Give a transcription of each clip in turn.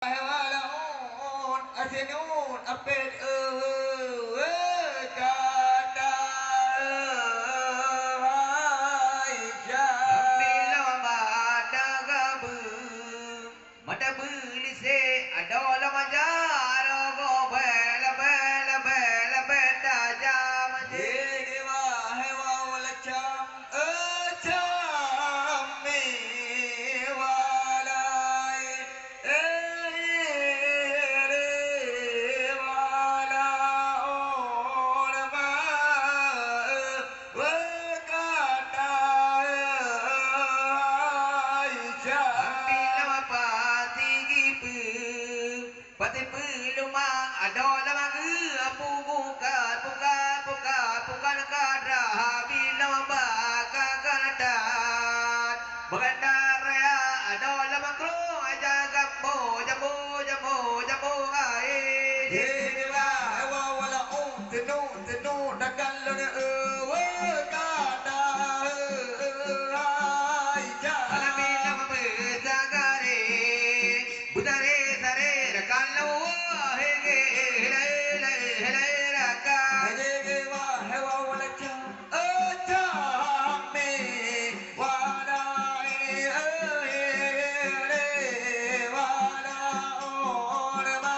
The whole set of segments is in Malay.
Walaun asinun apet kata Aisyah mata gabu mata beli se adola majar go bela bela bela beta jam je dewa hewa wala cham cham me walai Pati pelumang adola mangu pukat pukat pukat pukat kadra bila mabaka kanadat bagandar ya adola mangkro aja gambo jambo jambo jambo ai dewa wa wala tenu dagal ne kada ai ja alabila mabeza gare budare sare rakalo hege hele hele raka hege wa hewa wala cha acha me wala re wala or ma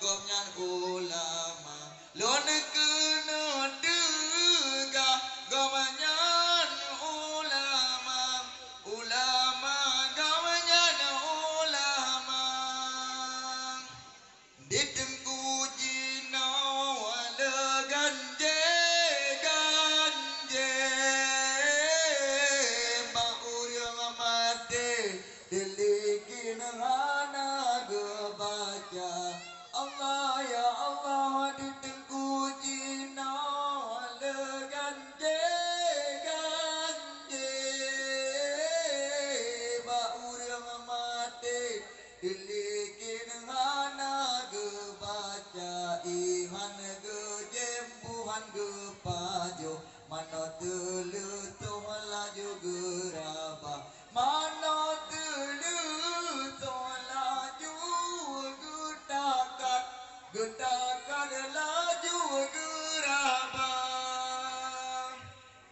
gomnyan ulama lon kena dega gomnyan ulama ulama gomnyan ulama ditengku jina wala ganje ganje baur yang mate dilikin hana gebaca Allah ya Allah ditengku jina wala ganje ganje baur yang mate dilikin hana gebaca ihan gejembuhan gepajo mana telu toh laju geraba mana telu toh laju getakan getakan laju geraba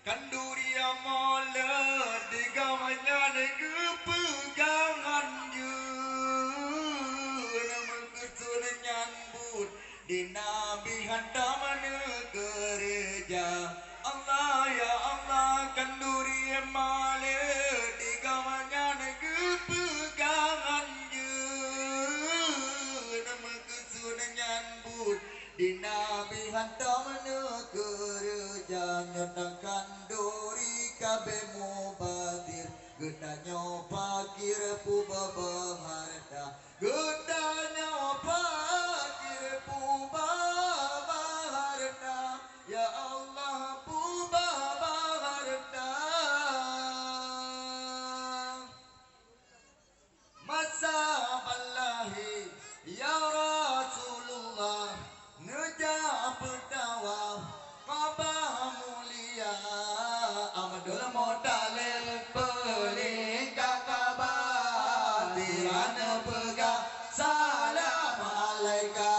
kanduri amala digamanya kepegangan je nama kesun nyambut di nabi hantar mana gereja Allah ya Allah kanduri amala digamanya kepegangan je nama kesun nyambut di nabi hantar mana gereja nyatakan dori kabe mubadir gedanya pakir puba baharda gedanya pakir puba baharda ya Allah puba baharda masa ballahi ya Rasulullah ngejak berdawa kabah mulia amadul modalil peling kakabah tirana pegang salam alaika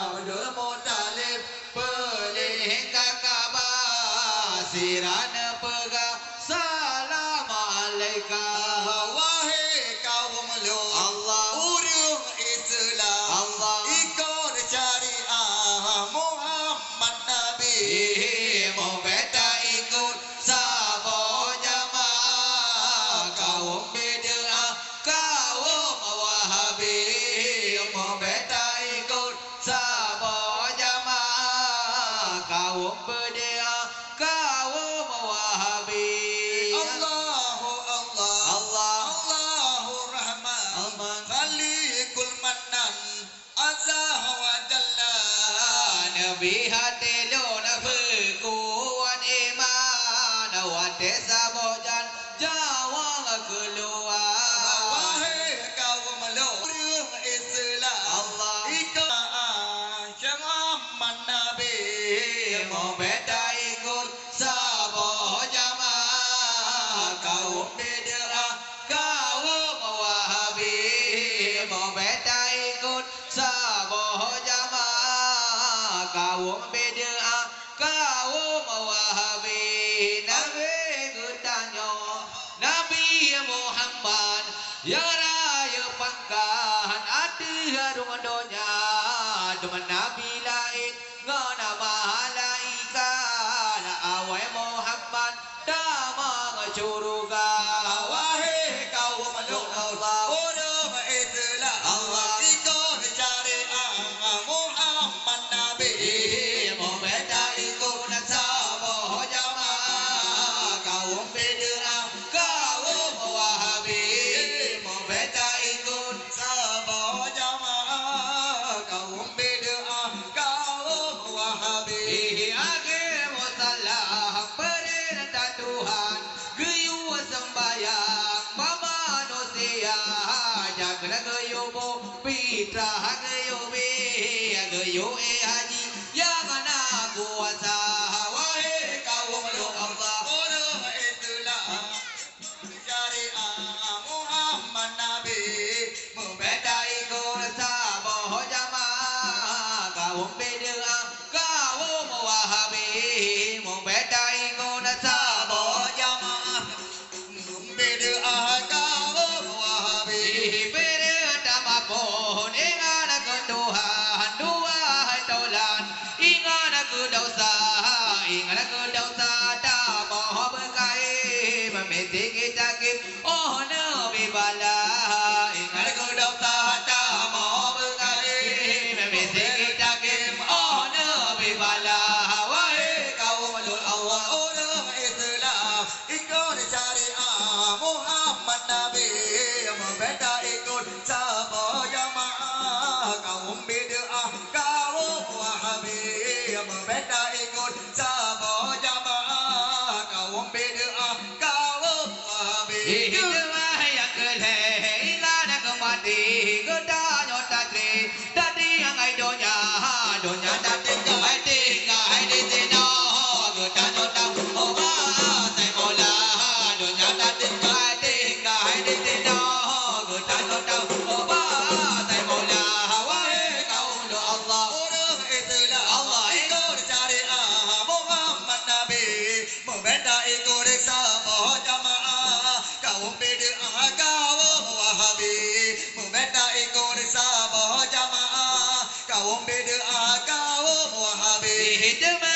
amadul modalil peling kakabah sirana pegang salam alaika wahai kaum lu Allah urung Islam Allah ikut syariah Muhammad Nabi mau beta ikut sabo jamaah kaum bid'ah kaum wahabi mau beta ikut sabo jamaah kaum bid'ah kaum wahabi Allahu Allah Allah Allahu Rahman Khaliqul Mannan Azza wa Jalla Nabi hatilu nafukuan iman wate sabojan jawang keluar wahai kaum lu Islam Allah ikut syaraman Nabi mau beta ikut sabo jamaah kaum bid'ah kaum wahabi mau beta ikut sabo jamaah kaum bid'ah kaum wahabi Nabi gedanyo Nabi Muhammad ya raya pangkahan ati harung donya duman Nabi lain ngana malaikat awai Muhammad damang curuga wahai kaum Allah urung Islam Allah ikut syariah Muhammad Nabi mau beta ikut sabo jamaah kaum bid'ah kaum wahabi mau beta ikut sabo jamaah kaum bid'ah kaum wahabi akhir musallah perintah Tuhan geyu sembayang manusia jaga geyu bo pitra geyu be geyu haji yang anak kuasa wahai kaum Allah urung Islam syariah Muhammad Nabi membeda ikut sabo jamaah kaum bid'ah kaum wahabi membeda ikut sabo jamaah bid'ah kaum wahabi beda mapun ingat Tuhan Hidma